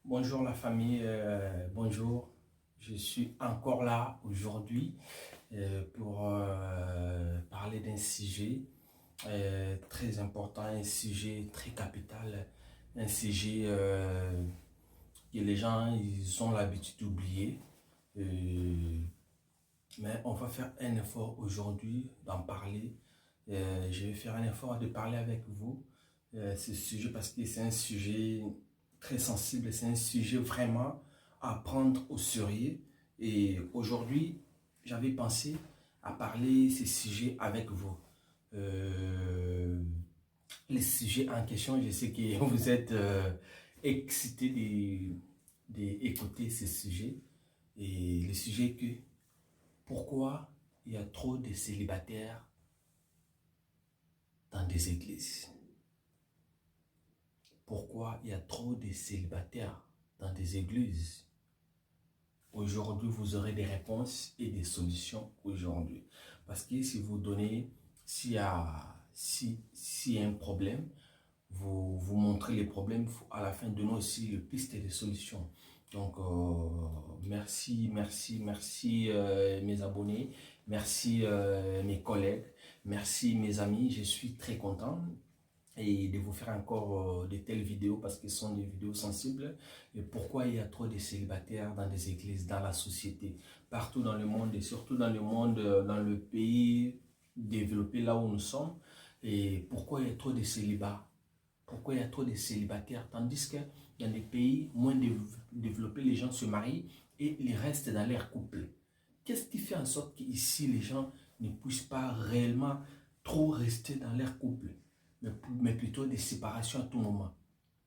Bonjour la famille, bonjour. Je suis encore là aujourd'hui pour parler d'un sujet très important, un sujet très capital, un sujet que les gens ils ont l'habitude d'oublier. Euh, mais on va faire un effort aujourd'hui d'en parler. Je vais faire un effort de parler avec vous ce sujet parce que c'est un sujet très sensible, c'est un sujet vraiment à prendre au sérieux. Et aujourd'hui, j'avais pensé à parler ce sujet avec vous. Euh, les sujets en question, je sais que vous êtes excités d'écouter ce sujet. Et le sujet est que pourquoi il y a trop de célibataires dans des églises? Pourquoi il y a trop de célibataires dans des églises? Aujourd'hui, vous aurez des réponses et des solutions aujourd'hui. Parce que si vous donnez, s'il y a un problème, vous montrez les problèmes, il faut à la fin donner aussi le piste et des solutions. Donc, merci mes abonnés, merci mes collègues, merci mes amis, je suis très content et de vous faire encore de telles vidéos parce que ce sont des vidéos sensibles. Et pourquoi il y a trop de célibataires dans des églises, dans la société, partout dans le monde et surtout dans le monde, dans le pays développé là où nous sommes. Et pourquoi il y a trop de célibats? Pourquoi il y a trop de célibataires? Tandis que dans des pays moins développés, les gens se marient et ils restent dans leur couple. Qu'est-ce qui fait en sorte qu'ici, les gens ne puissent pas réellement trop rester dans leur couple, mais plutôt des séparations à tout moment?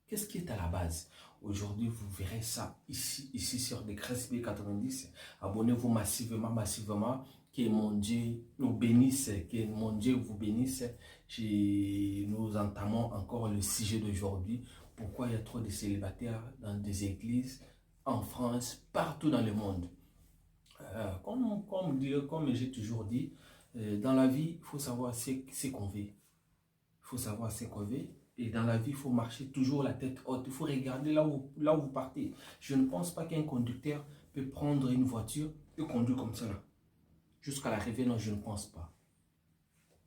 Qu'est-ce qui est à la base? Aujourd'hui, vous verrez ça ici sur Décresse B90. Abonnez-vous massivement. Que mon Dieu nous bénisse, que mon Dieu vous bénisse. Nous entamons encore le sujet d'aujourd'hui. Pourquoi il y a trop de célibataires dans des églises, en France, partout dans le monde? Comme j'ai toujours dit, dans la vie, il faut savoir ce qu'on veut. Il faut savoir ce qu'on veut. Et dans la vie, il faut marcher toujours la tête haute. Il faut regarder là où vous partez. Je ne pense pas qu'un conducteur peut prendre une voiture et conduire comme ça. Jusqu'à l'arrivée, non, je ne pense pas.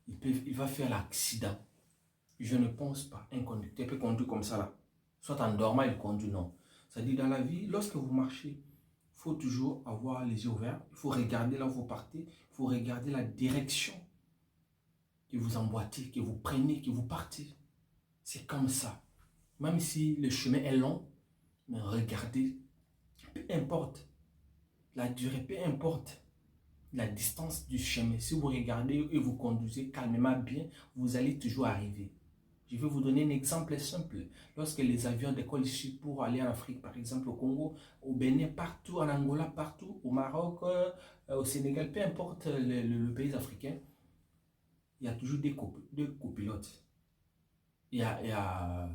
Il va faire l'accident. Je ne pense pas qu'un conducteur peut conduire comme ça là. Soit en dormant, il conduit, non. C'est-à-dire dans la vie, lorsque vous marchez, il faut toujours avoir les yeux ouverts. Il faut regarder là où vous partez. Il faut regarder la direction que vous emboîtez, que vous prenez, que vous partez. C'est comme ça. Même si le chemin est long, mais regardez, peu importe la durée, peu importe la distance du chemin. Si vous regardez et vous conduisez calmement bien, vous allez toujours arriver. Je vais vous donner un exemple simple. Lorsque les avions décollent ici pour aller en Afrique, par exemple au Congo, au Bénin, partout, en Angola, partout, au Maroc, au Sénégal, peu importe le pays africain, il y a toujours deux copilotes. Il y a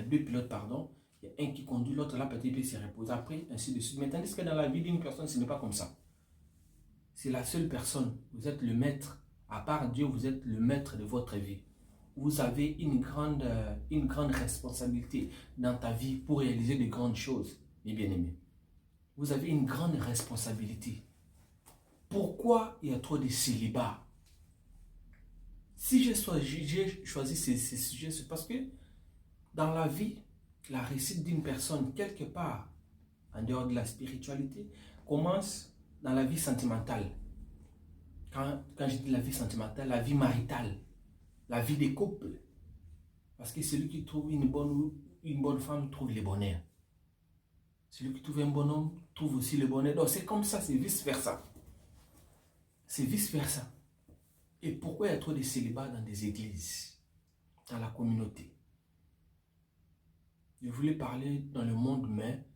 deux pilotes, pardon. Il y a un qui conduit, l'autre là, peut-être peut se reposer après, ainsi de suite. Mais tandis que dans la vie d'une personne, ce n'est pas comme ça. C'est la seule personne. Vous êtes le maître. À part Dieu, vous êtes le maître de votre vie. Vous avez une grande responsabilité dans ta vie pour réaliser de grandes choses, mes bien-aimés. Vous avez une grande responsabilité. Pourquoi il y a trop de célibats? Si j'ai choisi ces sujets, c'est parce que dans la vie, la réussite d'une personne, quelque part, en dehors de la spiritualité, commence dans la vie sentimentale. Quand je dis la vie sentimentale, la vie maritale, la vie des couples. Parce que celui qui trouve une bonne femme trouve le bonheur. Celui qui trouve un bon homme trouve aussi le bonheur. Donc c'est comme ça, c'est vice-versa. C'est vice-versa. Et pourquoi il y a trop de célibats dans des églises, dans la communauté? Je voulais parler dans le monde, mais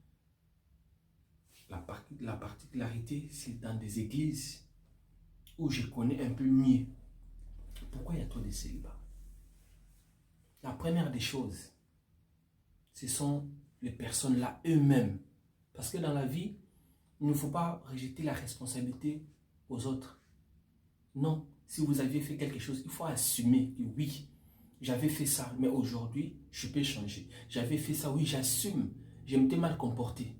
la particularité, c'est dans des églises où je connais un peu mieux. Pourquoi il y a trop de célibats? La première des choses, ce sont les personnes là eux-mêmes. Parce que dans la vie, il ne faut pas rejeter la responsabilité aux autres. Non, si vous aviez fait quelque chose, il faut assumer que oui, j'avais fait ça, mais aujourd'hui, je peux changer. J'avais fait ça, oui, j'assume. Je m'étais mal comporté.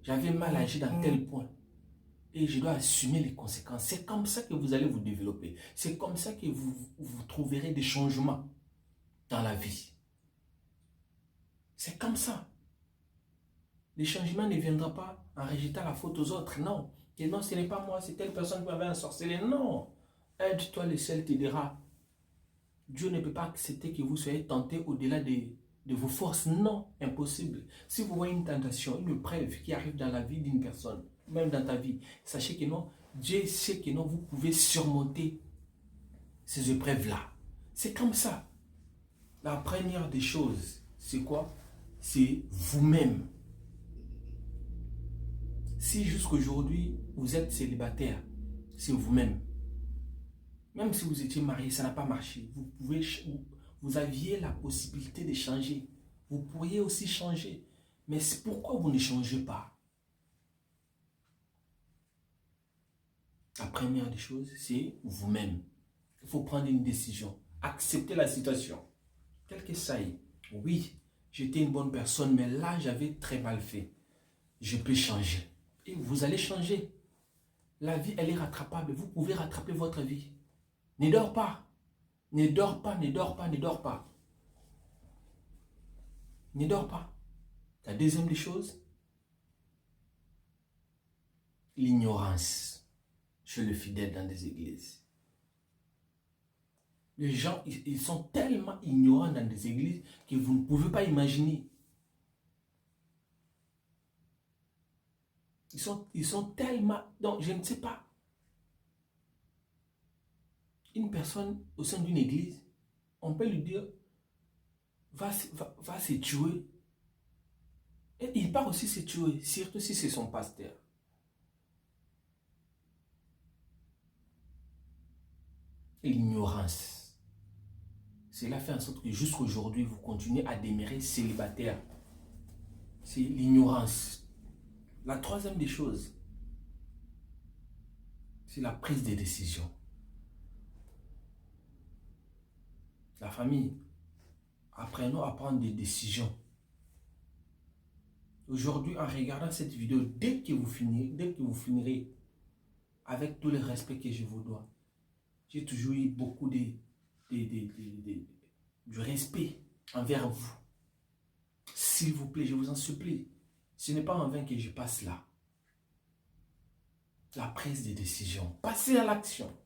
J'avais mal agi dans tel point. Et je dois assumer les conséquences. C'est comme ça que vous allez vous développer. C'est comme ça que vous trouverez des changements dans la vie. C'est comme ça. Le changement ne viendra pas en rejetant la faute aux autres. Non. Et non, ce n'est pas moi, c'est telle personne qui m'avait ensorcelé. Non. Aide-toi, le ciel t'aidera. Dieu ne peut pas accepter que vous soyez tenté au-delà de vos forces. Non, impossible. Si vous voyez une tentation, une épreuve qui arrive dans la vie d'une personne, même dans ta vie, sachez que non, Dieu sait que non, vous pouvez surmonter ces épreuves-là. C'est comme ça. La première des choses, c'est quoi? C'est vous-même. Si jusqu'aujourd'hui, vous êtes célibataire, c'est vous-même. Même si vous étiez marié, ça n'a pas marché. Vous aviez la possibilité de changer. Vous pourriez aussi changer. Mais c'est pourquoi vous ne changez pas? La première des choses, c'est vous-même. Il faut prendre une décision. Accepter la situation. Quel que ça est. Oui, j'étais une bonne personne, mais là, j'avais très mal fait. Je peux changer. Et vous allez changer. La vie, elle est rattrapable. Vous pouvez rattraper votre vie. Ne dors pas. Ne dors pas, ne dors pas, ne dors pas. Ne dors pas. La deuxième des choses, l'ignorance chez les fidèles dans des églises. Les gens, ils sont tellement ignorants dans des églises que vous ne pouvez pas imaginer. Ils sont tellement... Donc, je ne sais pas. Une personne au sein d'une église, on peut lui dire, va se tuer. Et il part aussi se tuer, surtout si c'est son pasteur. L'ignorance. Cela fait en sorte que jusqu'aujourd'hui, vous continuez à demeurer célibataire. C'est l'ignorance. La troisième des choses, c'est la prise de décision. La famille, apprenons à prendre des décisions. Aujourd'hui, en regardant cette vidéo, dès que vous finirez, avec tout le respect que je vous dois, j'ai toujours eu beaucoup du respect envers vous. S'il vous plaît, je vous en supplie, ce n'est pas en vain que je passe là. La prise de décision. Passez à l'action.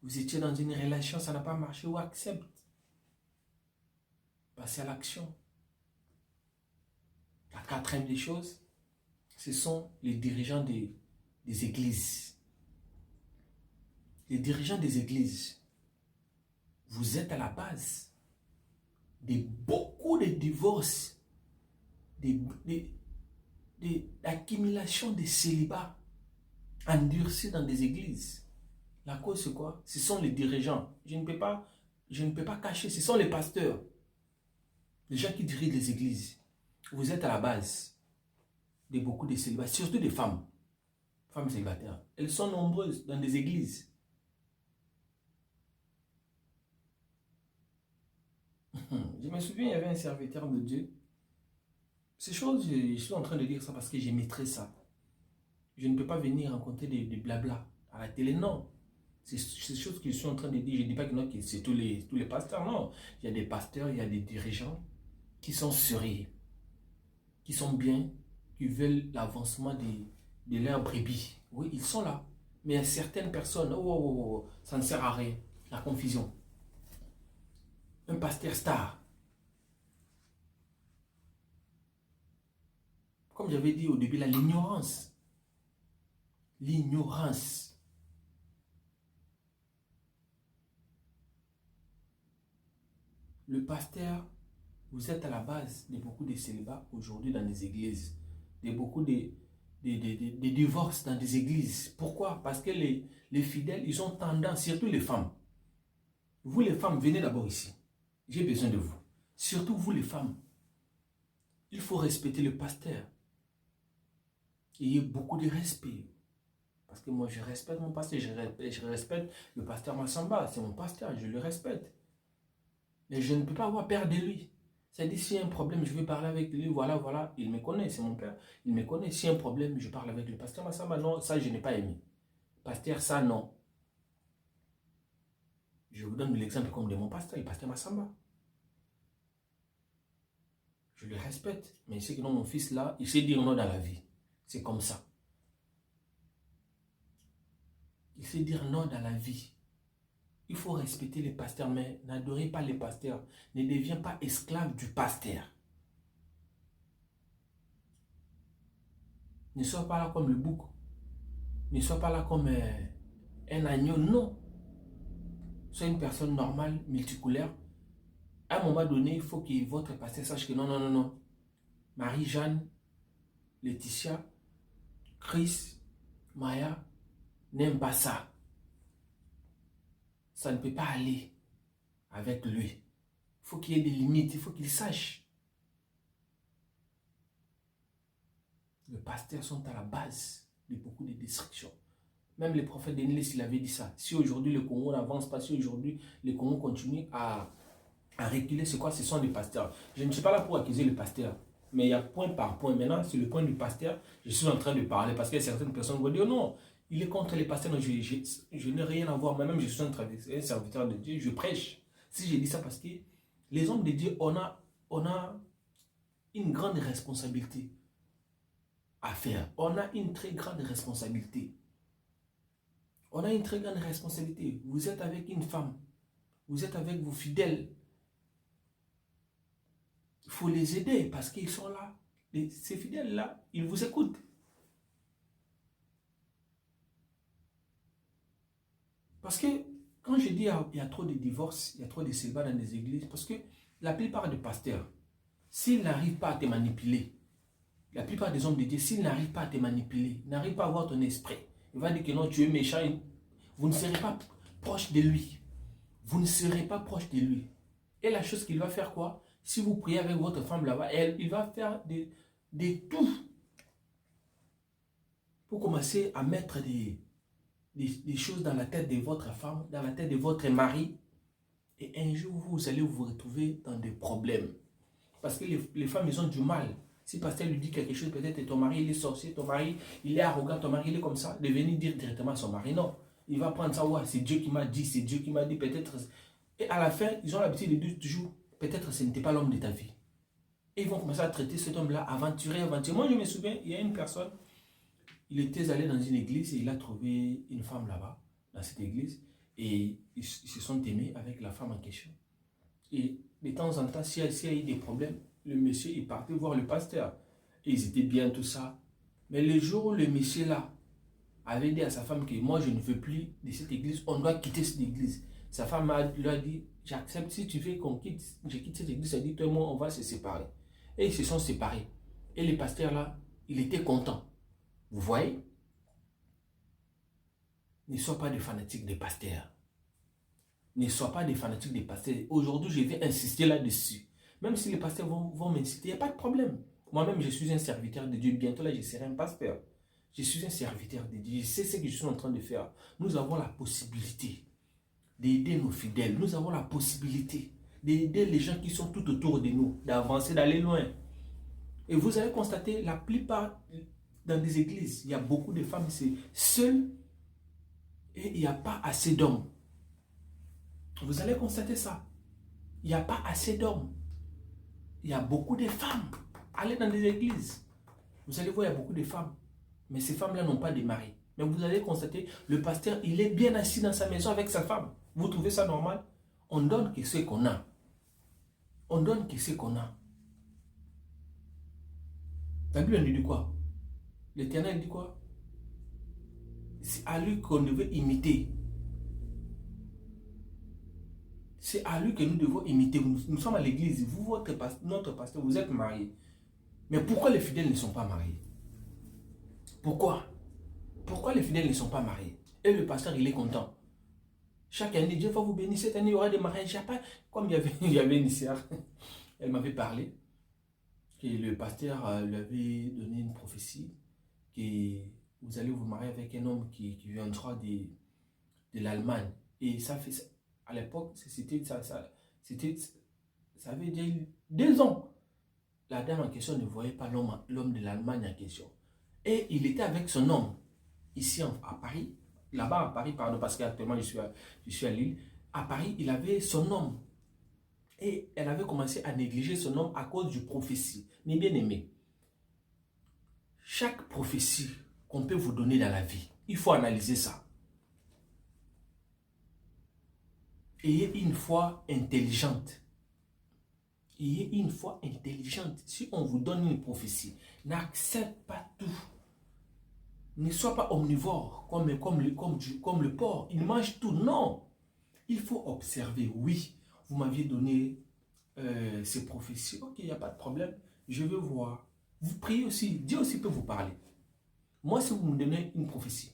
Vous étiez dans une relation, ça n'a pas marché, ou accepte. Passez à l'action. La quatrième des choses, ce sont les dirigeants des églises. Les dirigeants des églises, vous êtes à la base de beaucoup de divorces, d'accumulation de célibats endurcis dans des églises. La cause, c'est quoi? Ce sont les dirigeants. Je ne peux pas cacher, ce sont les pasteurs. Les gens qui dirigent les églises. Vous êtes à la base de beaucoup de célibats, surtout des femmes. Femmes célibataires. Elles sont nombreuses dans des églises. Je me souviens, il y avait un serviteur de Dieu. Ces choses, je suis en train de dire ça parce que je maîtrise ça. Je ne peux pas venir raconter des blabla à la télé, non. C'est ces choses que je suis en train de dire. Je ne dis pas que c'est tous les pasteurs, non. Il y a des pasteurs, il y a des dirigeants qui sont sérieux, qui sont bien, qui veulent l'avancement de leurs brebis. Oui, ils sont là. Mais il y a certaines personnes, ça ne sert à rien. La confusion. Un pasteur star. Comme j'avais dit au début, l'ignorance. L'ignorance. Le pasteur, vous êtes à la base de beaucoup de célibats aujourd'hui dans les églises. De beaucoup de divorces dans des églises. Pourquoi? Parce que les fidèles, ils ont tendance, surtout les femmes. Vous les femmes, venez d'abord ici. J'ai besoin de vous. Surtout vous les femmes. Il faut respecter le pasteur. Ayez beaucoup de respect. Parce que moi, je respecte mon pasteur, je respecte le pasteur Massamba, c'est mon pasteur, je le respecte. Mais je ne peux pas avoir peur de lui. C'est-à-dire, s'il y a un problème, je vais parler avec lui, voilà, voilà, il me connaît, c'est mon père, il me connaît. S'il y a un problème, je parle avec le pasteur Massamba, non, ça, je n'ai pas aimé. Pasteur, ça, non. Je vous donne l'exemple comme de mon pasteur, le pasteur Massamba. Je le respecte, mais il sait que non, mon fils là, il sait dire non dans la vie. C'est comme ça. Il sait dire non dans la vie. Il faut respecter les pasteurs, mais n'adorez pas les pasteurs. Ne deviens pas esclave du pasteur. Ne sois pas là comme le bouc. Ne sois pas là comme un agneau. Non. Sois une personne normale, multicouleur. À un moment donné, il faut que votre pasteur sache que non, non, non, non. Marie-Jeanne, Laetitia, Chris, Maya n'aiment pas ça. Ça ne peut pas aller avec lui. Il faut qu'il y ait des limites, il faut qu'il sache. Les pasteurs sont à la base de beaucoup de destructions. Même le prophète Denis, il avait dit ça. Si aujourd'hui le Congo n'avance pas, si aujourd'hui le Congo continue à reculer, c'est quoi? Ce sont les pasteurs. Je ne suis pas là pour accuser le pasteur. Mais il y a point par point. Maintenant, sur le point du pasteur, je suis en train de parler parce que certaines personnes vont dire non, il est contre les pasteurs. Non, je n'ai rien à voir. Moi-même, je suis un serviteur de Dieu. Je prêche. Si je dis ça parce que les hommes de Dieu, on a une grande responsabilité à faire. On a une très grande responsabilité. On a une très grande responsabilité. Vous êtes avec une femme. Vous êtes avec vos fidèles. Il faut les aider parce qu'ils sont là. Ces fidèles-là, ils vous écoutent. Parce que quand je dis il y a trop de divorces, il y a trop de célibats dans les églises, parce que la plupart des pasteurs, s'ils n'arrivent pas à te manipuler, la plupart des hommes de Dieu, s'ils n'arrivent pas à te manipuler, n'arrivent pas à voir ton esprit, il va dire que non, tu es méchant, vous ne serez pas proche de lui. Vous ne serez pas proche de lui. Et la chose qu'il va faire quoi? Si vous priez avec votre femme là-bas, il va faire de tout pour commencer à mettre des choses dans la tête de votre femme, dans la tête de votre mari. Et un jour, vous allez vous retrouver dans des problèmes. Parce que les femmes, ils ont du mal. Si le pasteur lui dit quelque chose, peut-être ton mari, il est sorcier, ton mari, il est arrogant, ton mari, il est comme ça, de venir dire directement à son mari, non. Il va prendre ça, ouais, c'est Dieu qui m'a dit, c'est Dieu qui m'a dit, peut-être. Et à la fin, ils ont l'habitude de dire toujours, peut-être ce n'était pas l'homme de ta vie. Et ils vont commencer à traiter cet homme-là, aventuré. Moi, je me souviens, il y a une personne, il était allé dans une église et il a trouvé une femme là-bas, dans cette église, et ils se sont aimés avec la femme en question. Et de temps en temps, s'il y a eu des problèmes, le monsieur, il partait voir le pasteur. Et ils étaient bien, tout ça. Mais le jour où le monsieur là avait dit à sa femme que moi, je ne veux plus de cette église, on doit quitter cette église. Sa femme lui a dit, j'accepte, si tu veux qu'on quitte, je quitte cette église, elle dit, toi et moi, on va se séparer. Et ils se sont séparés. Et le pasteur là, il était content. Vous voyez? Ne sois pas des fanatiques des pasteurs. Ne sois pas des fanatiques des pasteurs. Aujourd'hui, je vais insister là-dessus. Même si les pasteurs vont m'inciter, il n'y a pas de problème. Moi-même, je suis un serviteur de Dieu. Bientôt, là, je serai un pasteur. Je suis un serviteur de Dieu. Je sais ce que je suis en train de faire. Nous avons la possibilité d'aider nos fidèles. Nous avons la possibilité d'aider les gens qui sont tout autour de nous, d'avancer, d'aller loin. Et vous allez constater, la plupart, dans des églises, il y a beaucoup de femmes, c'est seules et il n'y a pas assez d'hommes. Vous allez constater ça. Il n'y a pas assez d'hommes. Il y a beaucoup de femmes. Allez dans des églises. Vous allez voir, il y a beaucoup de femmes. Mais ces femmes-là n'ont pas de mari. Mais vous allez constater, le pasteur, il est bien assis dans sa maison avec sa femme. Vous trouvez ça normal? On donne que ce qu'on a. On donne que ce qu'on a. La Bible nous dit quoi? L'Éternel dit quoi? C'est à lui qu'on devait imiter. C'est à lui que nous devons imiter. Nous sommes à l'église. Vous, notre pasteur, vous êtes mariés. Mais pourquoi les fidèles ne sont pas mariés? Pourquoi? Pourquoi les fidèles ne sont pas mariés? Et le pasteur, il est content. Chaque année, Dieu va vous bénir. Cette année, il y aura des mariages. Comme il y avait une sœur, elle m'avait parlé que le pasteur lui avait donné une prophétie que vous allez vous marier avec un homme qui viendra de l'Allemagne. Et ça fait, à l'époque, ça avait déjà 2 ans. La dame en question ne voyait pas l'homme de l'Allemagne en question. Et il était avec son homme, ici à Paris, là-bas à Paris, pardon, parce qu'actuellement je suis à Lille. À Paris, il avait son homme. Et elle avait commencé à négliger son homme à cause du prophétie. Mais bien aimé, chaque prophétie qu'on peut vous donner dans la vie, il faut analyser ça. Ayez une foi intelligente. Ayez une foi intelligente. Si on vous donne une prophétie, n'accepte pas tout. Ne sois pas omnivore comme le porc. Il mange tout. Non. Il faut observer. Oui, vous m'aviez donné ces prophéties. Ok, il n'y a pas de problème. Je veux voir. Vous priez aussi. Dieu aussi peut vous parler. Moi, si vous me donnez une prophétie,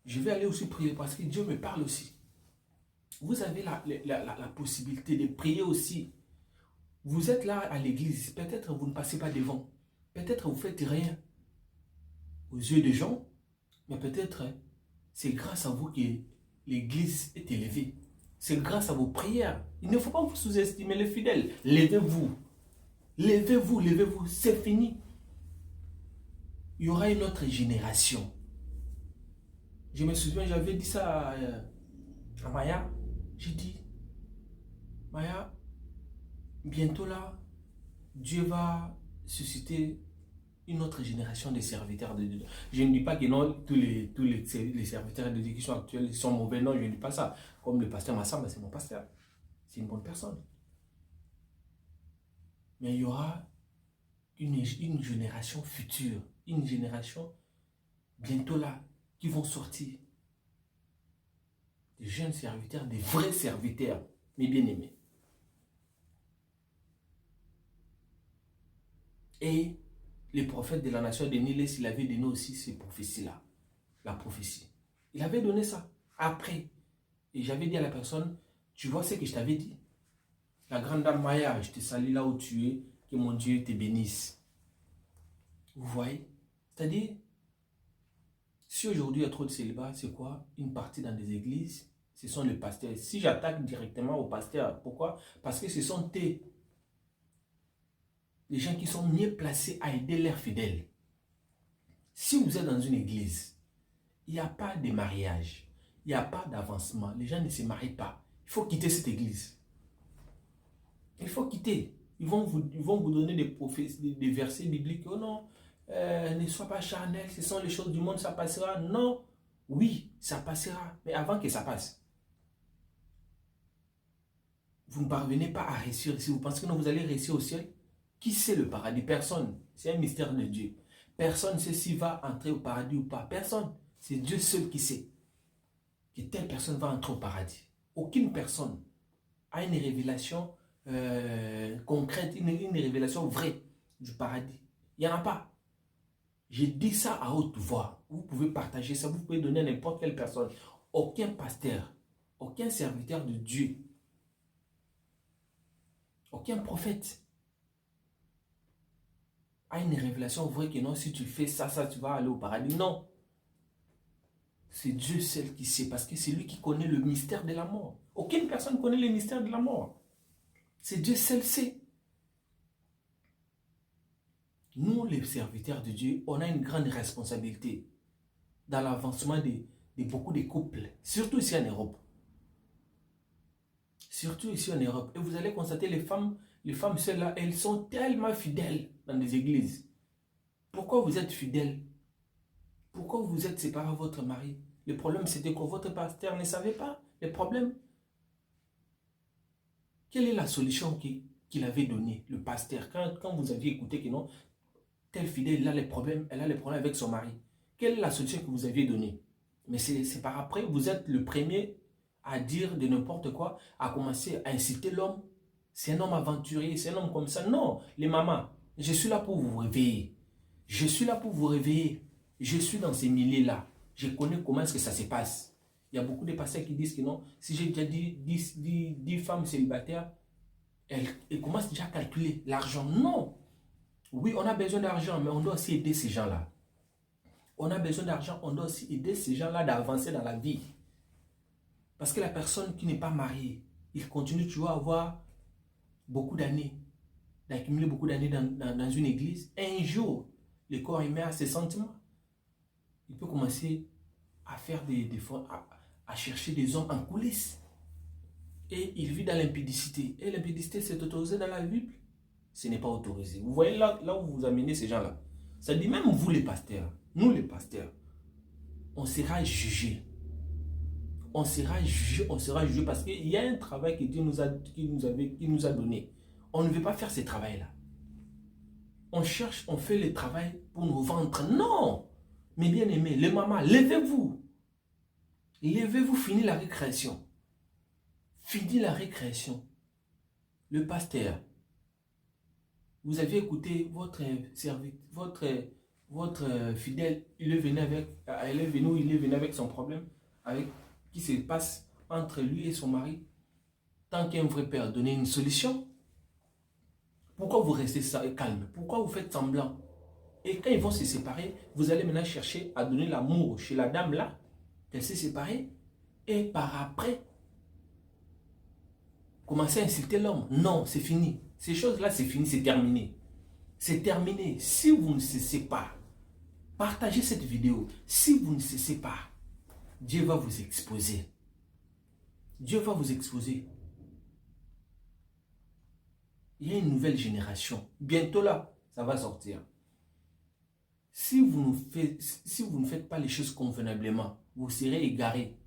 je vais aller aussi prier parce que Dieu me parle aussi. Vous avez la possibilité de prier aussi. Vous êtes là à l'église. Peut-être vous ne passez pas devant. Peut-être vous ne faites rien aux yeux des gens. Mais peut-être c'est grâce à vous que l'église est élevée. C'est grâce à vos prières. Il ne faut pas vous sous-estimer les fidèles. Levez-vous. Levez-vous, levez-vous. C'est fini. Il y aura une autre génération. Je me souviens, j'avais dit ça à Maya. J'ai dit, Maya, bientôt là, Dieu va susciter une autre génération de serviteurs de Dieu. Je ne dis pas que non, tous les serviteurs de Dieu qui sont actuels sont mauvais. Non, je ne dis pas ça. Comme le pasteur Massamba, c'est mon pasteur. C'est une bonne personne. Mais il y aura une génération future, une génération bientôt là, qui vont sortir. Des jeunes serviteurs, des vrais serviteurs, mes bien-aimés. Et les prophètes de la nation de Niles, il avait donné aussi ces prophéties-là. La prophétie. Il avait donné ça. Après. Et j'avais dit à la personne, tu vois ce que je t'avais dit. La grande dame Maya, je te salue là où tu es, que mon Dieu te bénisse. Vous voyez? C'est-à-dire, si aujourd'hui il y a trop de célibat, c'est quoi? Une partie dans des églises, ce sont les pasteurs. Si j'attaque directement aux pasteurs, pourquoi? Parce que ce sont les gens qui sont mieux placés à aider leurs fidèles. Si vous êtes dans une église, il n'y a pas de mariage, il n'y a pas d'avancement, les gens ne se marient pas. Il faut quitter cette église. Il faut quitter. Ils vont vous donner des versets bibliques. Oh non, ne sois pas charnel, ce sont les choses du monde, ça passera. Non, oui, ça passera, mais avant que ça passe. Vous ne parvenez pas à réussir. Si vous pensez que non, vous allez réussir au ciel, qui sait le paradis? Personne. C'est un mystère de Dieu. Personne ne sait s'il va entrer au paradis ou pas. Personne. C'est Dieu seul qui sait que telle personne va entrer au paradis. Aucune personne a une révélation concrète, une révélation vraie du paradis. Il n'y en a pas. Je dis ça à haute voix. Vous pouvez partager ça, vous pouvez donner à n'importe quelle personne. Aucun pasteur, aucun serviteur de Dieu, aucun prophète a une révélation vraie que non, si tu fais ça, tu vas aller au paradis. Non. C'est Dieu seul qui sait, parce que c'est lui qui connaît le mystère de la mort. Aucune personne connaît le mystère de la mort. C'est Dieu seul sait. Nous, les serviteurs de Dieu, on a une grande responsabilité dans l'avancement de beaucoup de couples, surtout ici en Europe. Surtout ici en Europe. Et vous allez constater, les femmes celles-là, elles sont tellement fidèles dans des églises. Pourquoi vous êtes fidèles? Pourquoi vous êtes séparés de votre mari? Le problème, c'était que votre pasteur ne savait pas les problèmes. Quelle est la solution qu'il avait donnée, le pasteur, quand vous aviez écouté que non, tel fidèle, elle a les problèmes avec son mari. Quelle est la solution que vous aviez donnée? Mais c'est par après, vous êtes le premier à dire de n'importe quoi, à commencer à inciter l'homme. C'est un homme aventurier, c'est un homme comme ça. Non, les mamans, je suis là pour vous réveiller. Je suis là pour vous réveiller. Je suis dans ces milieux-là. Je connais comment est-ce que ça se passe. Il y a beaucoup de pasteurs qui disent que non, si j'ai déjà dit 10 femmes célibataires, elles commencent déjà à calculer l'argent. Non. Oui, on a besoin d'argent, mais on doit aussi aider ces gens-là. on a besoin d'argent, on doit aussi aider ces gens-là d'avancer dans la vie. Parce que la personne qui n'est pas mariée, il continue toujours à avoir beaucoup d'années, d'accumuler beaucoup d'années dans une église. Et un jour, le corps humain a ses sentiments. Il peut commencer à faire à chercher des hommes en coulisses. Et il vit dans l'impudicité. Et l'impudicité, c'est autorisé dans la Bible. Ce n'est pas autorisé. Vous voyez là où vous amenez ces gens-là. Ça dit même vous les pasteurs, nous les pasteurs, on sera jugés. On sera jugé parce qu'il y a un travail que Dieu qui nous a donné. On ne veut pas faire ce travail-là. On cherche, on fait le travail pour nous vendre. Non! Mes bien-aimés, les mamans, levez-vous. Levez-vous, finis la récréation. Finis la récréation. Le pasteur, vous avez écouté votre fidèle, il est venu avec son problème, avec qui se passe entre lui et son mari. Tant qu'un vrai père donne une solution, pourquoi vous restez calme? Pourquoi vous faites semblant? Et quand ils vont se séparer, vous allez maintenant chercher à donner l'amour chez la dame là, qu'elle s'est séparée, et par après, commencer à insulter l'homme. Non, c'est fini. Ces choses-là, c'est fini, c'est terminé. C'est terminé. Si vous ne cessez pas, partagez cette vidéo. Si vous ne cessez pas, Dieu va vous exposer. Dieu va vous exposer. Il y a une nouvelle génération. Bientôt là, ça va sortir. Si vous ne faites pas les choses convenablement, vous serez égarés.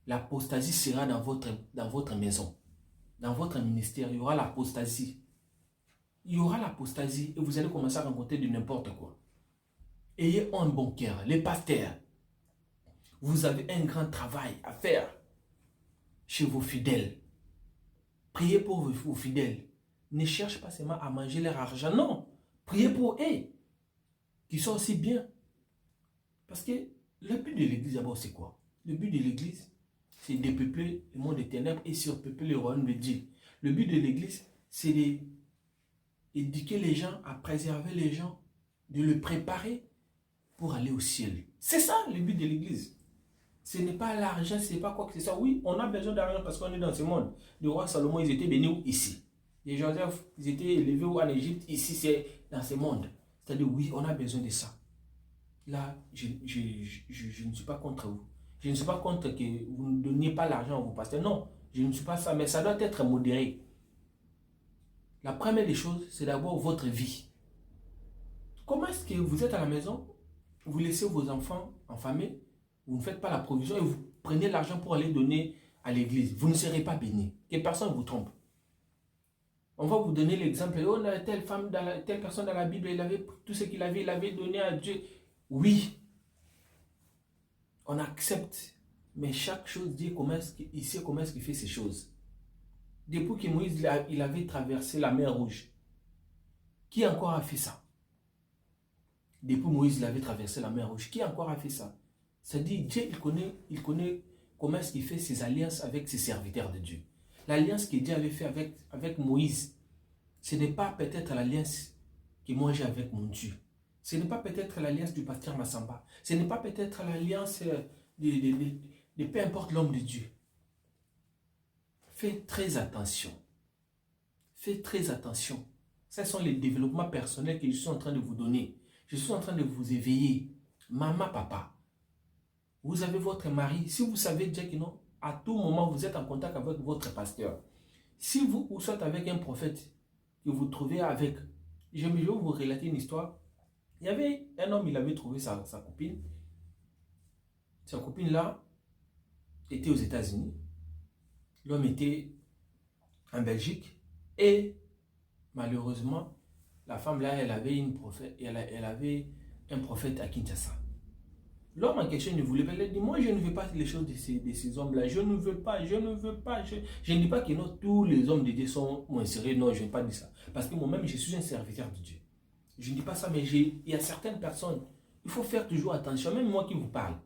L'apostasie sera dans votre maison. Dans votre ministère, il y aura l'apostasie. Il y aura l'apostasie et vous allez commencer à rencontrer de n'importe quoi. Ayez un bon cœur. Les pasteurs, vous avez un grand travail à faire chez vos fidèles. Priez pour vos fidèles. Ne cherchez pas seulement à manger leur argent. Non. Priez pour eux. Qui sont aussi bien. Parce que le but de l'église d'abord c'est quoi? Le but de l'église c'est dépeupler le monde des ténèbres et surpeupler le royaume de Dieu. Le but de l'église c'est d'éduquer les gens, à préserver les gens, de le préparer pour aller au ciel. C'est ça le but de l'église. Ce n'est pas l'argent, ce n'est pas quoi que ce soit. Oui, on a besoin d'argent parce qu'on est dans ce monde. Le roi Salomon, ils étaient bénis où? Ici. Les Joseph, ils étaient élevés où? En Égypte. Ici, c'est dans ce monde. C'est-à-dire, oui, on a besoin de ça. Là, je ne suis pas contre vous. Je ne suis pas contre que vous ne donniez pas l'argent à vos pasteurs. Non, je ne suis pas ça, mais ça doit être modéré. La première des choses, c'est d'abord votre vie. Comment est-ce que vous êtes à la maison, vous laissez vos enfants en famille, vous ne faites pas la provision et vous prenez l'argent pour aller donner à l'église? Vous ne serez pas béni. Que personne ne vous trompe. On va vous donner l'exemple. Oh, telle personne dans la Bible, il avait tout ce qu'il avait, il avait donné à Dieu. Oui, on accepte. Mais chaque chose dit il sait comment est-ce qu'il fait ces choses. Depuis que Moïse il avait traversé la mer Rouge, qui encore a fait ça? Depuis Moïse il avait traversé la mer Rouge, qui encore a fait ça? C'est-à-dire, Dieu il connaît comment est-ce qu'il fait ses alliances avec ses serviteurs de Dieu. L'alliance que Dieu avait fait avec Moïse, ce n'est pas peut-être l'alliance que moi j'ai avec mon Dieu. Ce n'est pas peut-être l'alliance du pasteur Massamba. Ce n'est pas peut-être l'alliance de peu importe l'homme de Dieu. Faites très attention. Faites très attention. Ce sont les développements personnels que je suis en train de vous donner. Je suis en train de vous éveiller. Maman, papa, vous avez votre mari. Si vous savez déjà que non, à tout moment, vous êtes en contact avec votre pasteur. Si vous êtes avec un prophète que vous trouvez avec, je vais vous relater une histoire. Il y avait un homme, il avait trouvé sa copine. Sa copine là était aux États-Unis. L'homme était en Belgique. Et malheureusement, la femme là, elle avait un prophète à Kinshasa. L'homme en question ne voulait pas. Il a dit, moi je ne veux pas les choses de ces hommes-là. Je ne veux pas. Je ne dis pas que non, tous les hommes de Dieu sont moins sérieux. Non, je ne vais pas dire ça. Parce que moi-même, je suis un serviteur de Dieu. Je ne dis pas ça, mais il y a certaines personnes, il faut faire toujours attention. Même moi qui vous parle,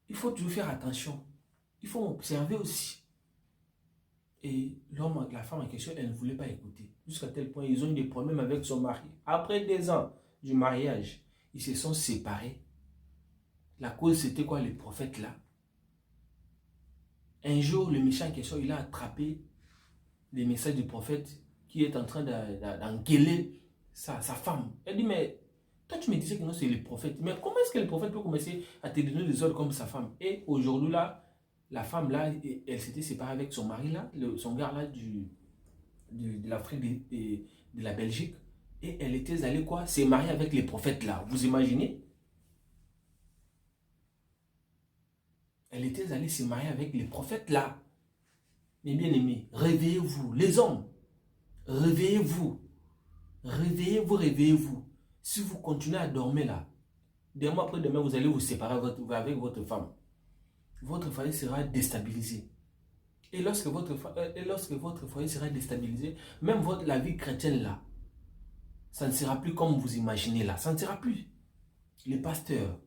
il faut toujours faire attention. Il faut observer aussi. Et l'homme, la femme en question, elle ne voulait pas écouter. Jusqu'à tel point, ils ont eu des problèmes avec son mari. Après 2 ans du mariage, ils se sont séparés. La cause, c'était quoi, les prophètes là? Un jour, le méchant en question, il a attrapé les messages du prophète qui est en train d'engueuler sa femme. Elle dit, mais toi tu me disais que non, c'est les prophètes. Mais comment est-ce que le prophète peut commencer à te donner des ordres comme sa femme? Et aujourd'hui là, la femme là, elle s'était séparée avec son mari là, son gars là de l'Afrique de la Belgique. Et elle était allée quoi? Se marier avec les prophètes là. Vous imaginez? Elle était allée se marier avec les prophètes là. Mes bien-aimés, réveillez-vous, les hommes. Réveillez-vous. Réveillez-vous, réveillez-vous. Si vous continuez à dormir là, demain après demain, vous allez vous séparer avec votre femme. Votre foyer sera déstabilisé. Et lorsque votre foyer sera déstabilisé, même la vie chrétienne là, ça ne sera plus comme vous imaginez là. Ça ne sera plus. Les pasteurs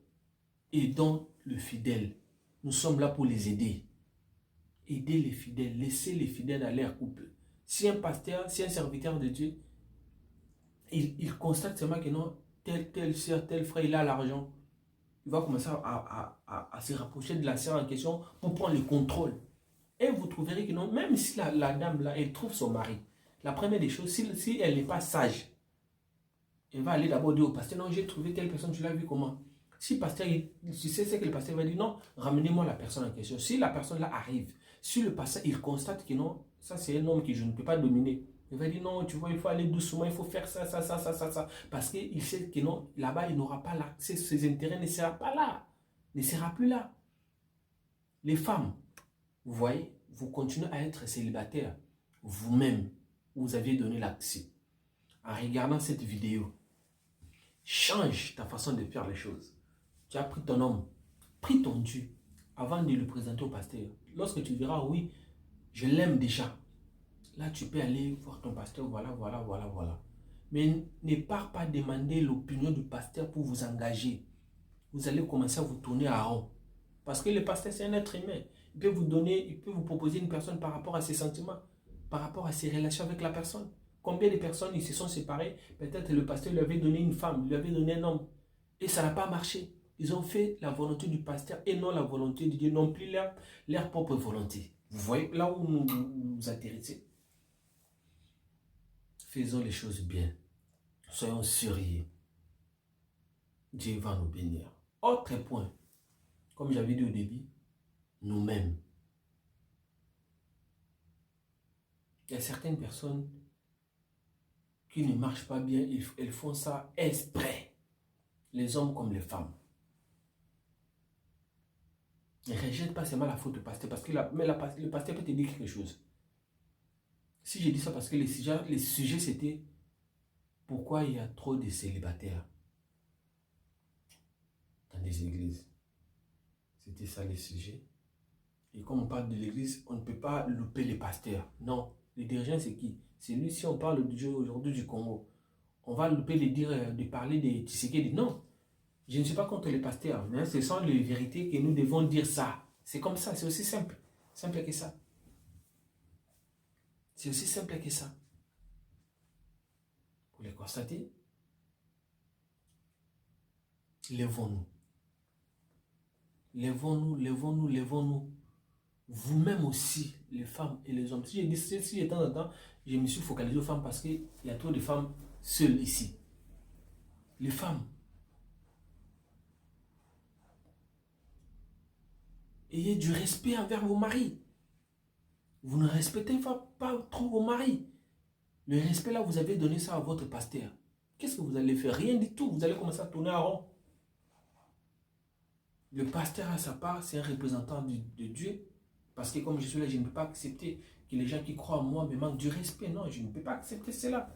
et donc le fidèle, nous sommes là pour les aider. Aider les fidèles, laisser les fidèles à leur couple. Si un pasteur, si un serviteur de Dieu, il constate seulement que non, tel sœur, tel frère, il a l'argent, il va commencer à se rapprocher de la sœur en question pour prendre le contrôle. Et vous trouverez que non, même si la dame là, elle trouve son mari, la première des choses, si elle n'est pas sage, elle va aller d'abord dire au pasteur, non, j'ai trouvé telle personne, tu l'as vu comment? Si le pasteur, tu sais ce que le pasteur va dire, non, ramenez-moi la personne en question. Si la personne là arrive, si le pasteur, il constate que non, ça c'est un homme que je ne peux pas dominer, il va dire non, tu vois, il faut aller doucement, il faut faire ça. Parce qu'il sait que non, là-bas, il n'aura pas l'accès, ses intérêts ne sera pas là, ne sera plus là. Les femmes, vous voyez, vous continuez à être célibataire. Vous-même, vous avez donné l'accès. En regardant cette vidéo, change ta façon de faire les choses. Tu as pris ton homme, pris ton Dieu, avant de le présenter au pasteur. Lorsque tu verras, oui, je l'aime déjà. Là, tu peux aller voir ton pasteur, voilà. Mais ne pars pas demander l'opinion du pasteur pour vous engager. Vous allez commencer à vous tourner à rond. Parce que le pasteur, c'est un être humain. Il peut vous proposer une personne par rapport à ses sentiments, par rapport à ses relations avec la personne. Combien de personnes ils se sont séparés? Peut-être le pasteur lui avait donné une femme, lui avait donné un homme. Et ça n'a pas marché. Ils ont fait la volonté du pasteur et non la volonté de Dieu, non plus leur propre volonté. Vous voyez là où nous atterrissons. Faisons les choses bien. Soyons sérieux. Dieu va nous bénir. Autre point, comme j'avais dit au début, nous-mêmes. Il y a certaines personnes qui ne marchent pas bien, elles font ça exprès. Les hommes comme les femmes. Ne rejette pas seulement la faute du pasteur, parce que le pasteur peut te dire quelque chose. Si je dis ça parce que les sujets c'était pourquoi il y a trop de célibataires dans les églises. C'était ça les sujets. Et comme on parle de l'église, on ne peut pas louper les pasteurs. Non, les dirigeants c'est qui? C'est lui, si on parle aujourd'hui du Congo, on va louper de parler de Tshisekedi. Non, je ne suis pas contre les pasteurs, mais ce sont les vérités que nous devons dire ça. C'est comme ça, c'est aussi simple. Simple que ça. C'est aussi simple que ça. Pour les constater, lèvons-nous. Lèvons-nous. Vous-même aussi, les femmes et les hommes. Si de temps en temps, je me suis focalisé aux femmes parce qu'il y a trop de femmes seules ici. Les femmes. Ayez du respect envers vos maris. Vous ne respectez pas trop vos maris. Le respect là, vous avez donné ça à votre pasteur. Qu'est-ce que vous allez faire? Rien du tout. Vous allez commencer à tourner à rond. Le pasteur à sa part, c'est un représentant de Dieu. Parce que comme je suis là, je ne peux pas accepter que les gens qui croient en moi me manquent du respect. Non, je ne peux pas accepter cela.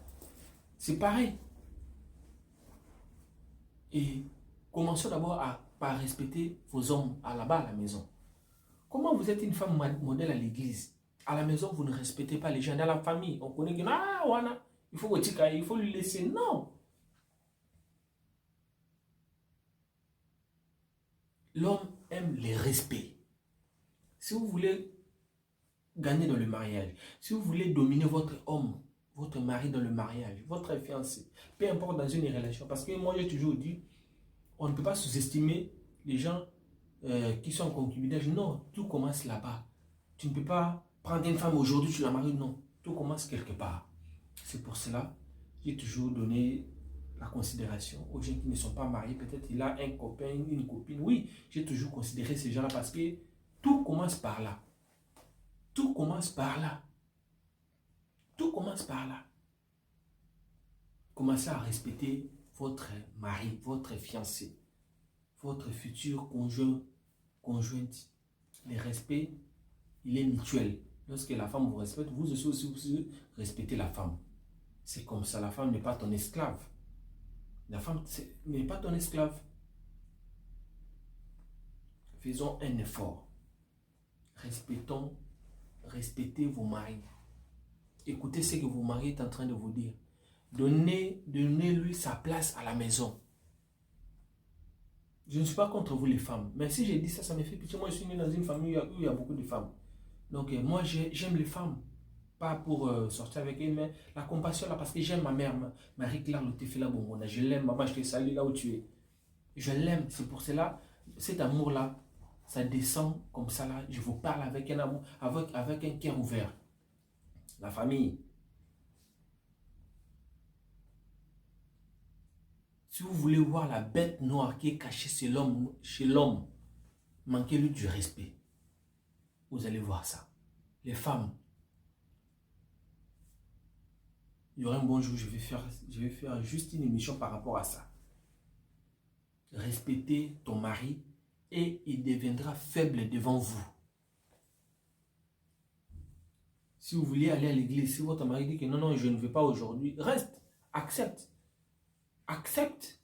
C'est pareil. Et commençons d'abord par respecter vos hommes là-bas à la maison. Comment vous êtes une femme modèle à l'église? À la maison, vous ne respectez pas les gens. Dans la famille, on connaît que il faut lui laisser. Non. L'homme aime le respect. Si vous voulez gagner dans le mariage, si vous voulez dominer votre homme, votre mari dans le mariage, votre fiancé, peu importe dans une relation, parce que moi j'ai toujours dit, on ne peut pas sous-estimer les gens qui sont en concubinage, non, tout commence là-bas. Tu ne peux pas prendre une femme aujourd'hui, tu la maries, non. Tout commence quelque part. C'est pour cela que j'ai toujours donné la considération aux gens qui ne sont pas mariés. Peut-être il a un copain, une copine. Oui, j'ai toujours considéré ces gens-là parce que tout commence par là. Tout commence par là. Tout commence par là. Commencez à respecter votre mari, votre fiancé, votre futur conjoint, conjointe. Le respect, il est mutuel. Lorsque la femme vous respecte, vous aussi vous respectez la femme. C'est comme ça, la femme n'est pas ton esclave. La femme n'est pas ton esclave. Faisons un effort. Respectez vos maris. Écoutez ce que vos maris est en train de vous dire. Donnez-lui sa place à la maison. Je ne suis pas contre vous les femmes, mais si j'ai dit ça, ça me fait pitié. Moi, je suis né dans une famille où il y a beaucoup de femmes. Donc, moi, j'aime les femmes. Pas pour sortir avec elles, mais la compassion là, parce que j'aime ma mère, Marie-Claire Lotefela Bongona. Je l'aime, maman, je te salue là où tu es. Je l'aime, c'est pour cela, cet amour-là, ça descend comme ça là. Je vous parle avec un amour, avec un cœur ouvert. La famille. Si vous voulez voir la bête noire qui est cachée chez l'homme, manquez-lui du respect. Vous allez voir ça. Les femmes, il y aura un bon jour, je vais faire juste une émission par rapport à ça. Respectez ton mari et il deviendra faible devant vous. Si vous voulez aller à l'église, si votre mari dit que non, non, je ne vais pas aujourd'hui, reste, accepte. Accepte.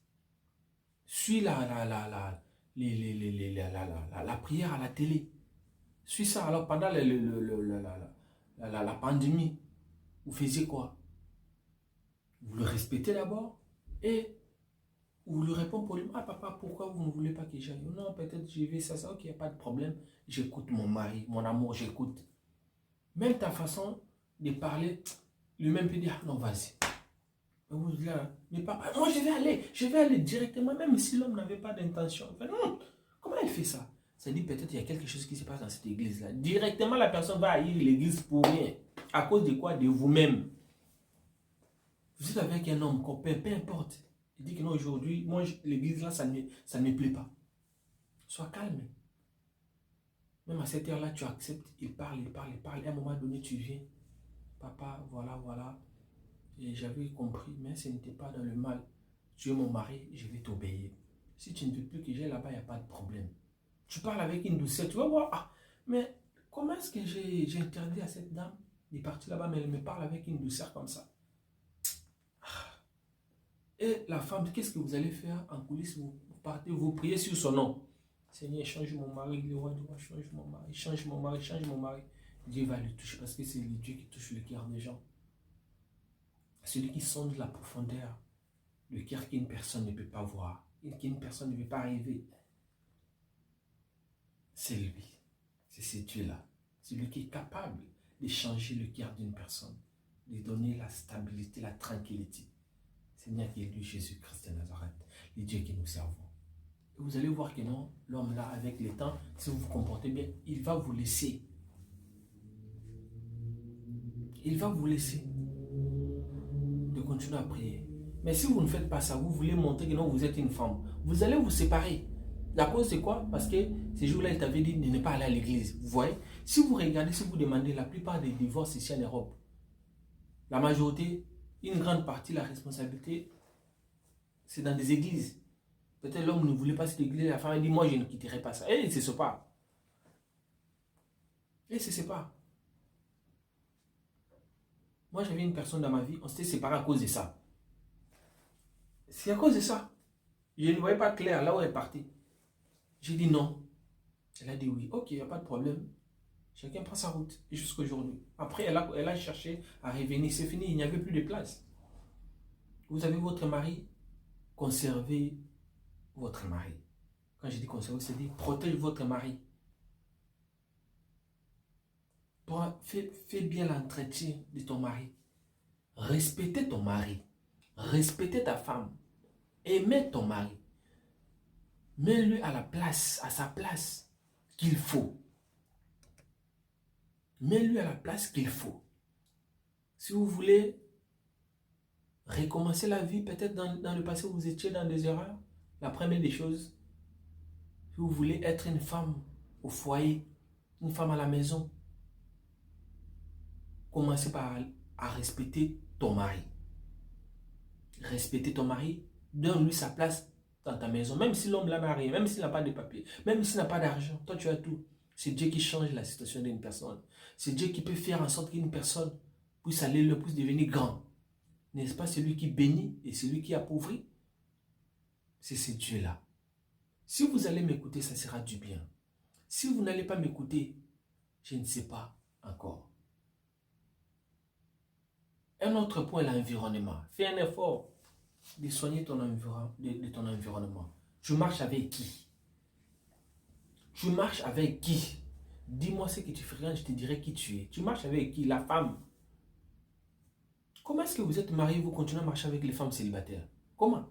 Suis la prière à la télé. Suis ça. Alors pendant la pandémie, vous faisiez quoi? Vous le respectez d'abord et vous lui répondez poliment. Ah papa, pourquoi vous ne voulez pas que j'aille? Non, peut-être je vais ça, ok, il n'y a pas de problème. J'écoute mon mari, mon amour, j'écoute. Même ta façon de parler, lui-même peut dire, ah non, vas-y. Mais papa, moi je vais aller directement, même si l'homme n'avait pas d'intention. Non, comment elle fait ça? Ça dit peut-être qu'il y a quelque chose qui se passe dans cette église-là. Directement, la personne va haïr l'église pour rien. À cause de quoi? De vous-même. Vous êtes avec un homme, copain, peu importe. Il dit que non, aujourd'hui, moi, l'église là, ça ne me plaît pas. Sois calme. Même à cette heure-là, tu acceptes. Il parle. À un moment donné, tu viens. Papa, voilà. Et j'avais compris, mais ce n'était pas dans le mal. Tu es mon mari, je vais t'obéir. Si tu ne veux plus que j'aille là-bas, il n'y a pas de problème. Tu parles avec une douceur, tu vas voir. Ah, mais comment est-ce que j'ai interdit à cette dame de partir là-bas, mais elle me parle avec une douceur comme ça? Et la femme, qu'est-ce que vous allez faire en coulisses? Vous partez, vous priez sur son nom. Seigneur, change mon mari, le roi du roi, change mon mari, change mon mari, change mon mari. Dieu va le toucher parce que c'est le Dieu qui touche le cœur des gens. Celui qui sonde la profondeur, le cœur qu'une personne ne peut pas voir, qu'une personne ne peut pas rêver. C'est lui, c'est ce Dieu-là. C'est lui qui est capable de changer le cœur d'une personne, de donner la stabilité, la tranquillité. Seigneur qui est lui, Jésus-Christ de Nazareth, le Dieu que nous servons. Et vous allez voir que non, l'homme là, avec le temps, si vous vous comportez bien, il va vous laisser. Il va vous laisser de continuer à prier. Mais si vous ne faites pas ça, vous voulez montrer que non, vous êtes une femme, vous allez vous séparer. La cause c'est quoi? Parce que ces jours-là, il t'avait dit de ne pas aller à l'église. Vous voyez? Si vous regardez, si vous demandez la plupart des divorces ici en Europe, la majorité, une grande partie, la responsabilité, c'est dans des églises. Peut-être l'homme ne voulait pas cette église, la femme a dit, moi je ne quitterai pas ça. Et il se sépare. Moi j'avais une personne dans ma vie, on s'était séparés à cause de ça. C'est à cause de ça. Je ne voyais pas clair là où elle est partie. J'ai dit non. Elle a dit oui. Ok, il n'y a pas de problème. Chacun prend sa route jusqu'à aujourd'hui. Après, elle a cherché à revenir. C'est fini, il n'y avait plus de place. Vous avez votre mari, conservez votre mari. Quand je dis conserver, c'est dire protège votre mari. Fais bien l'entretien de ton mari. Respectez ton mari. Respectez ta femme. Aimez ton mari. Mets-le à la place, à sa place qu'il faut. Mets-le à la place qu'il faut. Si vous voulez recommencer la vie, peut-être dans le passé, vous étiez dans des erreurs. La première des choses, si vous voulez être une femme au foyer, une femme à la maison, commencez par à respecter ton mari. Respecter ton mari, donne-lui sa place dans ta maison. Même si l'homme là n'a rien, même s'il n'a pas de papier, même s'il n'a pas d'argent, toi tu as tout. C'est Dieu qui change la situation d'une personne. C'est Dieu qui peut faire en sorte qu'une personne puisse aller le puisse devenir grand. N'est-ce pas celui qui bénit et celui qui appauvrit? C'est ce Dieu-là. Si vous allez m'écouter, ça sera du bien. Si vous n'allez pas m'écouter, je ne sais pas encore. Un autre point, l'environnement. Fais un effort de soigner ton environnement. Tu marches avec qui? Tu marches avec qui? Dis-moi ce que tu fréquentes, je te dirai qui tu es. Tu marches avec qui? La femme. Comment est-ce que vous êtes marié, vous continuez à marcher avec les femmes célibataires? Comment?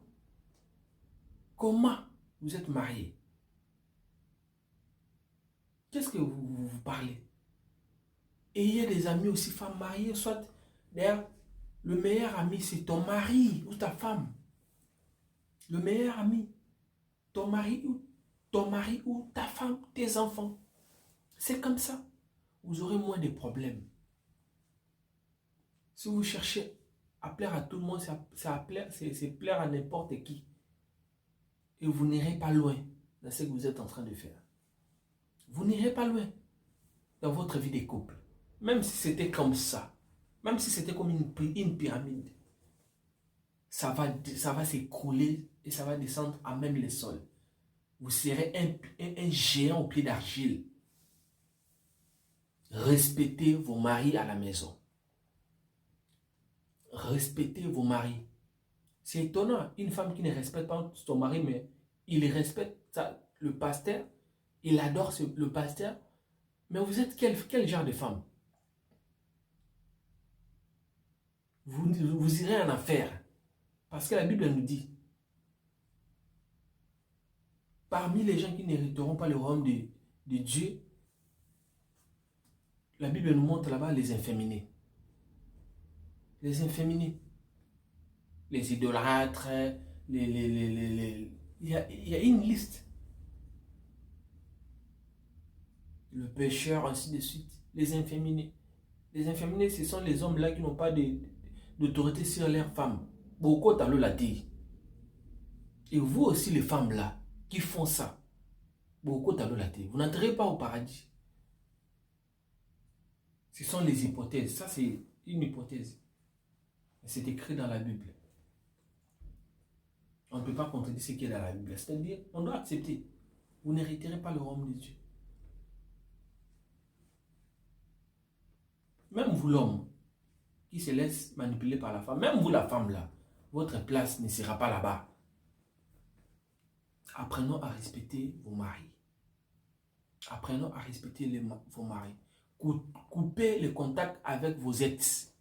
Comment vous êtes marié? Qu'est-ce que vous parlez? Et il y a des amis aussi, femmes mariées, soit d'ailleurs, le meilleur ami, c'est ton mari ou ta femme. Le meilleur ami, ton mari ou ta femme, tes enfants. C'est comme ça. Vous aurez moins de problèmes. Si vous cherchez à plaire à tout le monde, c'est plaire à n'importe qui. Et vous n'irez pas loin dans ce que vous êtes en train de faire. Vous n'irez pas loin dans votre vie de couple. Même si c'était comme ça. Même si c'était comme une pyramide. Ça va s'écrouler et ça va descendre à même le sol. Vous serez un géant au pied d'argile. Respectez vos maris à la maison. Respectez vos maris. C'est étonnant, une femme qui ne respecte pas son mari, mais il respecte le pasteur, il adore le pasteur. Mais vous êtes quel genre de femme? Vous irez en enfer. Parce que la Bible nous dit, parmi les gens qui n'hériteront pas le royaume de Dieu, la Bible nous montre là-bas les inféminés. Les inféminés. Les idolâtres, il y a une liste. Le pécheur, ainsi de suite. Les inféminés. Les inféminés, ce sont les hommes là qui n'ont pas d'autorité sur leurs femmes. Beaucoup d'allo l'a dit. Et vous aussi, les femmes là, qui font ça, beaucoup d'allo l'a dit. Vous n'entrez pas au paradis. Ce sont les hypothèses. Ça, c'est une hypothèse. C'est écrit dans la Bible. On ne peut pas contredire ce qui est dans la Bible. C'est-à-dire, on doit accepter. Vous n'hériterez pas le royaume de Dieu. Même vous, l'homme, qui se laisse manipuler par la femme, même vous, la femme, là, votre place ne sera pas là-bas. Apprenons à respecter vos maris. Apprenons à respecter vos maris. Coupez le contact avec vos ex.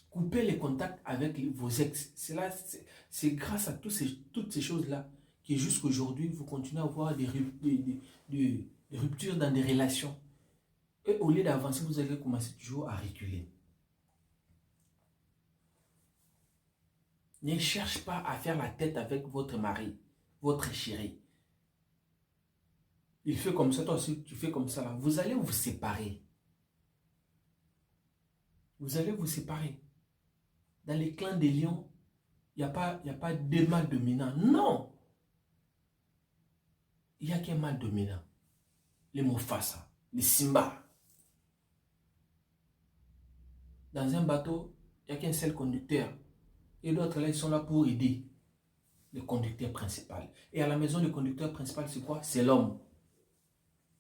Coupez les contacts avec vos ex. C'est grâce à toutes ces choses-là que jusqu'aujourd'hui, vous continuez à avoir des ruptures dans des relations. Et au lieu d'avancer, vous allez commencer toujours à reculer. Ne cherche pas à faire la tête avec votre mari, votre chéri. Il fait comme ça, toi aussi tu fais comme ça. Là. Vous allez vous séparer. Vous allez vous séparer. Dans les clans des lions, il n'y a pas de mâle dominant. Non! Il n'y a qu'un mâle dominant. Les Mufasa, les Simba. Dans un bateau, il n'y a qu'un seul conducteur. Et d'autres là, ils sont là pour aider le conducteur principal. Et à la maison, le conducteur principal, c'est quoi? C'est l'homme.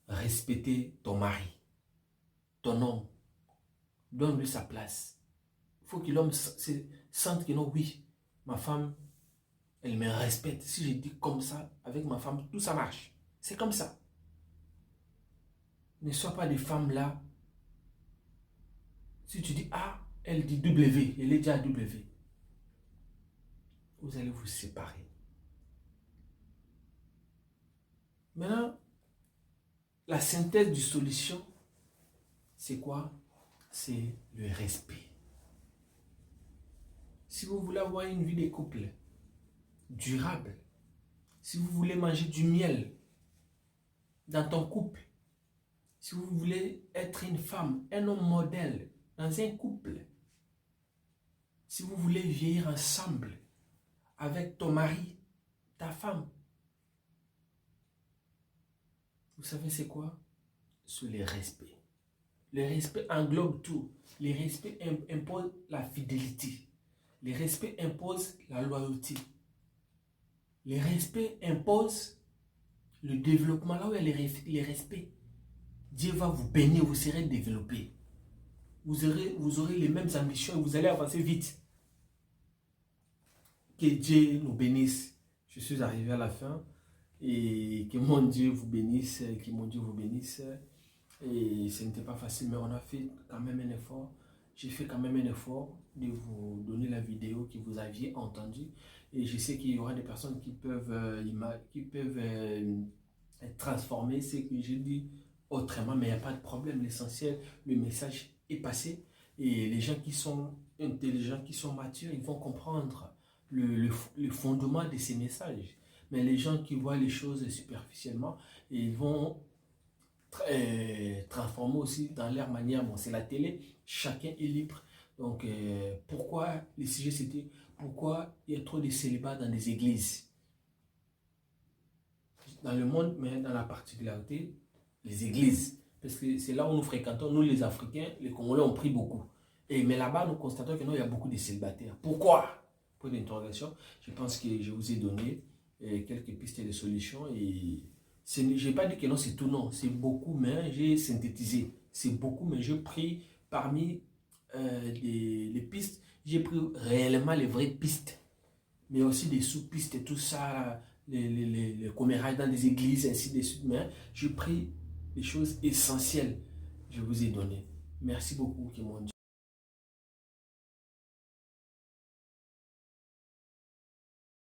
Respectez ton mari, ton homme. Donne-lui sa place. Il faut que l'homme sente que non, oui, ma femme, elle me respecte. Si je dis comme ça, avec ma femme, tout ça marche. C'est comme ça. Ne sois pas des femmes là. Si tu dis A, elle dit W, elle est déjà W. Vous allez vous séparer. Maintenant, la synthèse du solution, c'est quoi? C'est le respect. Si vous voulez avoir une vie de couple durable, si vous voulez manger du miel dans ton couple, si vous voulez être une femme, un homme modèle dans un couple, si vous voulez vieillir ensemble avec ton mari, ta femme, vous savez c'est quoi? C'est le respect. Le respect englobe tout. Le respect impose la fidélité. Le respect impose la loyauté. Le respect impose le développement. Là où il y a le respect, Dieu va vous bénir, vous serez développé. Vous aurez les mêmes ambitions et vous allez avancer vite. Que Dieu nous bénisse. Je suis arrivé à la fin. Et que mon Dieu vous bénisse. Que mon Dieu vous bénisse. Et ce n'était pas facile, mais on a fait quand même un effort. J'ai fait quand même un effort de vous donner la vidéo que vous aviez entendue. Et je sais qu'il y aura des personnes qui peuvent transformer ce que j'ai dit autrement, mais il n'y a pas de problème. L'essentiel, le message est passé. Et les gens qui sont intelligents, qui sont matures, ils vont comprendre le fondement de ces messages. Mais les gens qui voient les choses superficiellement, ils vont transformer aussi dans leur manière. Bon, c'est la télé, chacun est libre. Donc, pourquoi le sujet c'était pourquoi il y a trop de célibats dans des églises? Dans le monde, mais dans la particularité, les églises. Parce que c'est là où nous fréquentons, nous les Africains, les Congolais ont pris beaucoup. Mais là-bas, nous constatons que non, il y a beaucoup de célibataires. Pourquoi? Point d'interrogation. Je pense que je vous ai donné quelques pistes de solutions et je n'ai pas dit que non, c'est tout, non. C'est beaucoup, mais j'ai synthétisé. C'est beaucoup, mais j'ai pris parmi les pistes, j'ai pris réellement les vraies pistes. Mais aussi des sous-pistes et tout ça, les commérages dans des églises, ainsi de suite. Mais j'ai pris les choses essentielles que je vous ai données. Merci beaucoup, que mon Dieu.